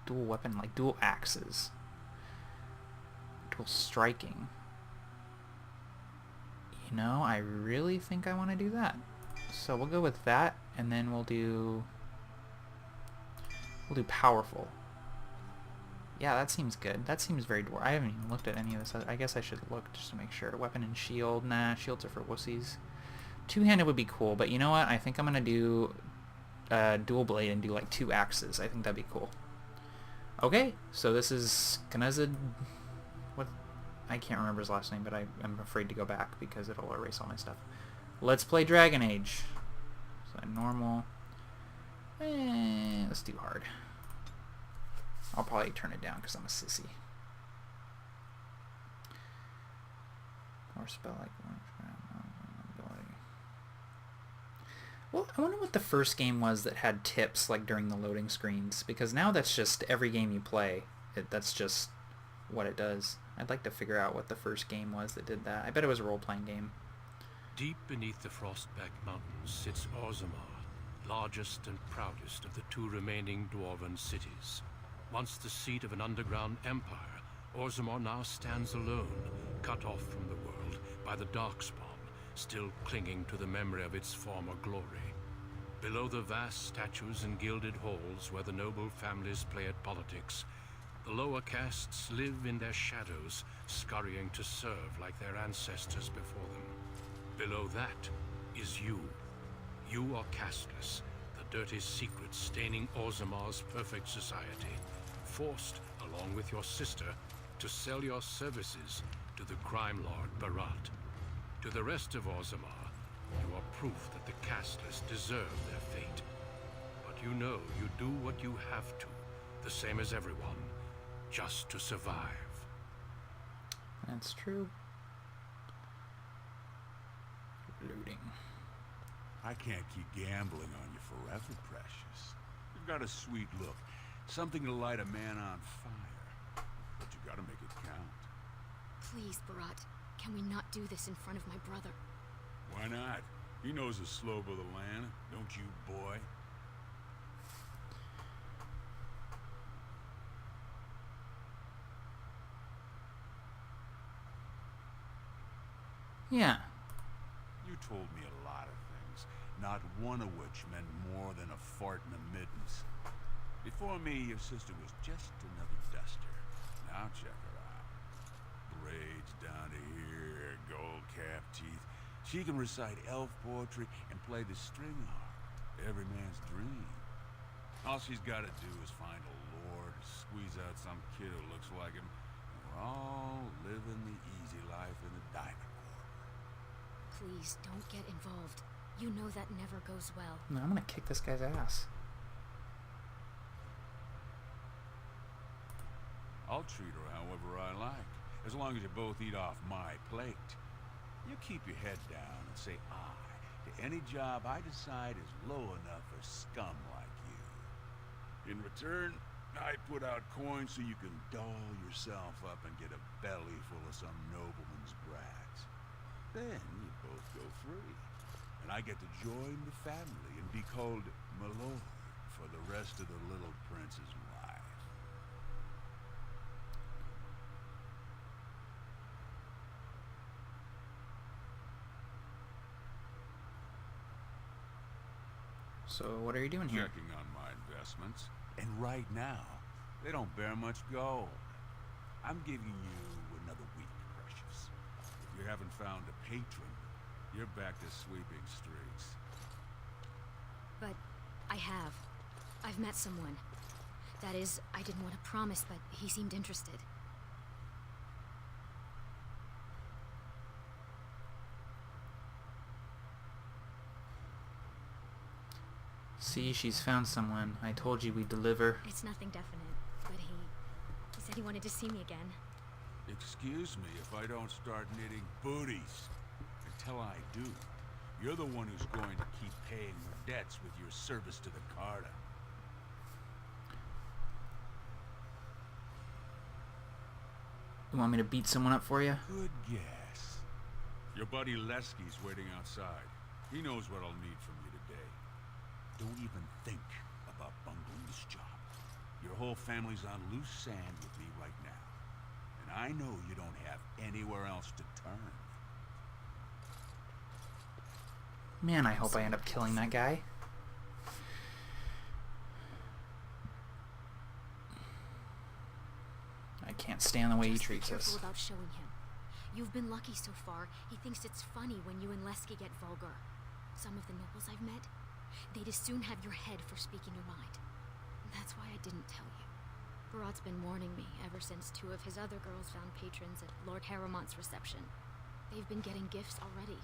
dual weapon, like dual axes. Dual striking. You know, I really think I want to do that. So we'll go with that, and then we'll do powerful. Yeah, that seems good. That seems very dwarf. I haven't even looked at any of this. I guess I should look just to make sure. Weapon and shield. Nah, shields are for wussies. Two-handed would be cool, but you know what? I think I'm gonna do dual blade and do like 2 axes. I think that'd be cool. Okay, so this is Kanazad. What? I can't remember his last name, but I'm afraid to go back because it'll erase all my stuff. Let's play Dragon Age. So normal. Let's do hard. I'll probably turn it down because I'm a sissy. Or spell like ability. Well, I wonder what the first game was that had tips like during the loading screens, because now that's just every game you play. That's just what it does. I'd like to figure out what the first game was that did that. I bet it was a role-playing game. Deep beneath the Frostback Mountains sits Orzammar, largest and proudest of the 2 remaining dwarven cities. Once the seat of an underground empire, Orzammar now stands alone, cut off from the world by the Darkspawn, still clinging to the memory of its former glory. Below the vast statues and gilded halls where the noble families play at politics, the lower castes live in their shadows, scurrying to serve like their ancestors before them. Below that is you. You are casteless, the dirty secret staining Orzammar's perfect society, forced, along with your sister, to sell your services to the crime lord Barat. To the rest of Orzammar, you are proof that the casteless deserve their fate. But you know you do what you have to, the same as everyone, just to survive. That's true. Looting. I can't keep gambling on you forever, Precious. You've got a sweet look. Something to light a man on fire. But you gotta make it count. Please, Barat. Can we not do this in front of my brother? Why not? He knows the slope of the land, don't you, boy? Yeah. You told me a lot of things, not one of which meant more than a fart in the middens. Before me, your sister was just another duster. Now check her out. Braids down to here, gold cap teeth. She can recite elf poetry and play the string harp. Every man's dream. All she's got to do is find a lord, squeeze out some kid who looks like him, and we're all living the easy life in the diamond quarter. Please, don't get involved. You know that never goes well. No, I'm gonna kick this guy's ass. I'll treat her however I like, as long as you both eat off my plate. You keep your head down and say aye to any job I decide is low enough for scum like you. In return, I put out coins so you can doll yourself up and get a belly full of some nobleman's brats. Then you both go free, and I get to join the family and be called my lord for the rest of the little prince's life. So what are you doing here? Checking on my investments, and right now, they don't bear much gold. I'm giving you another week, Precious. If you haven't found a patron, you're back to sweeping streets. But I have. I've met someone. That is, I didn't want to promise, but he seemed interested. See, she's found someone. I told you we'd deliver. It's nothing definite, but he said he wanted to see me again. Excuse me if I don't start knitting booties. Until I do, you're the one who's going to keep paying your debts with your service to the Carta. You want me to beat someone up for you? Good guess. Your buddy Lesky's waiting outside. He knows what I'll need from you today. Don't even think about bungling this job. Your whole family's on loose sand with me right now. And I know you don't have anywhere else to turn. Man, I hope I end up killing that guy. I can't stand the way he treats Just be us. careful about showing him. You've been lucky so far. He thinks it's funny when you and Lesky get vulgar. Some of the nobles I've met, they'd as soon have your head for speaking your mind. That's why I didn't tell you. Barat's been warning me ever since 2 of his other girls found patrons at Lord Harrowmont's reception. They've been getting gifts already.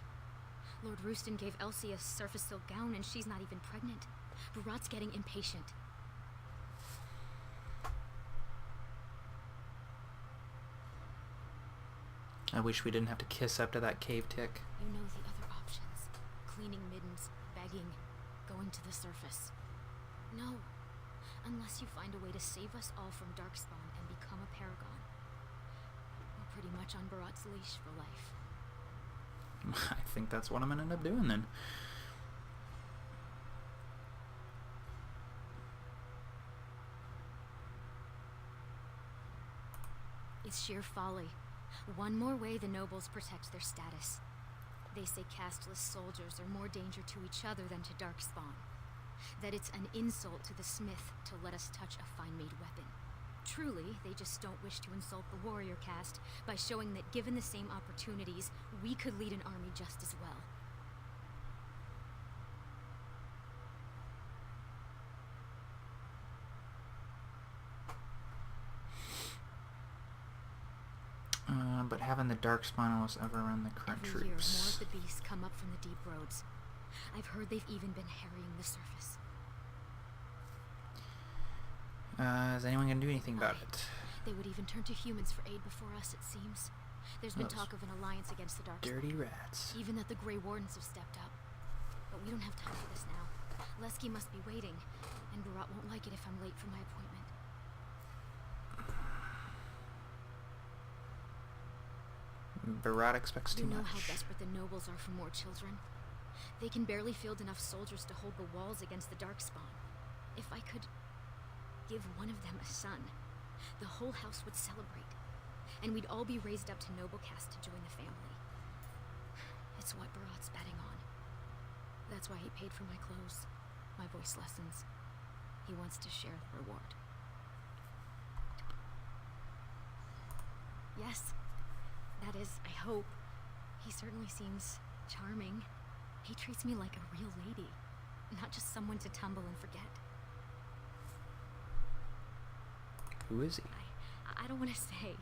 Lord Rooston gave Elsie a surface silk gown and she's not even pregnant. Barat's getting impatient. I wish we didn't have to kiss up to that cave tick. You know the other options. Cleaning middens, begging, going to the surface. No. Unless you find a way to save us all from Darkspawn and become a paragon. We're pretty much on Barat's leash for life. I think that's what I'm gonna end up doing then. It's sheer folly. One more way the nobles protect their status. They say casteless soldiers are more danger to each other than to Darkspawn. That it's an insult to the smith to let us touch a fine-made weapon. Truly, they just don't wish to insult the warrior caste by showing that given the same opportunities, we could lead an army just as well. But having the Darkspawn was overrun the current Every year, more troops. of the beasts come up from the deep roads. I've heard they've even been harrying the surface. Is anyone gonna do anything about it? They would even turn to humans for aid before us, it seems. There's been Those talk of an alliance against the Darkspawn. Dirty rats. Even that the Grey Wardens have stepped up. But we don't have time for this now. Lesky must be waiting, and Barat won't like it if I'm late for my appointment. Barat expects too You know how much. desperate the nobles are for more children. They can barely field enough soldiers to hold the walls against the Darkspawn. If I could give one of them a son, the whole house would celebrate, and we'd all be raised up to noble caste to join the family. It's what Barat's betting on. That's why he paid for my clothes, my voice lessons. He wants to share the reward. Yes, that is, I hope. He certainly seems charming. He treats me like a real lady, not just someone to tumble and forget. Who is he? I don't want to say,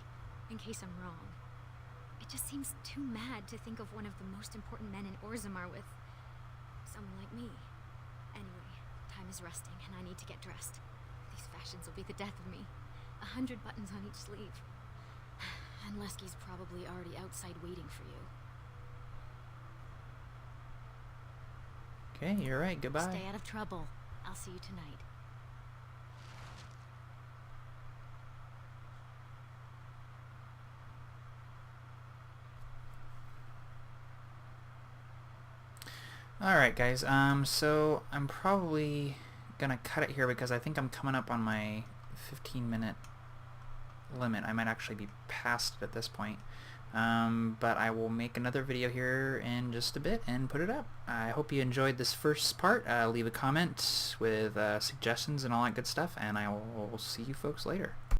in case I'm wrong. It just seems too mad to think of one of the most important men in Orzammar with someone like me. Anyway, time is resting and I need to get dressed. These fashions will be the death of me. 100 buttons on each sleeve. And Lesky's probably already outside waiting for you. Okay, you're right. Goodbye. Stay out of trouble. I'll see you tonight. Alright guys, so I'm probably gonna cut it here because I think I'm coming up on my 15-minute limit. I might actually be past it at this point. But I will make another video here in just a bit and put it up. I hope you enjoyed this first part. Leave a comment with suggestions and all that good stuff, and I will see you folks later.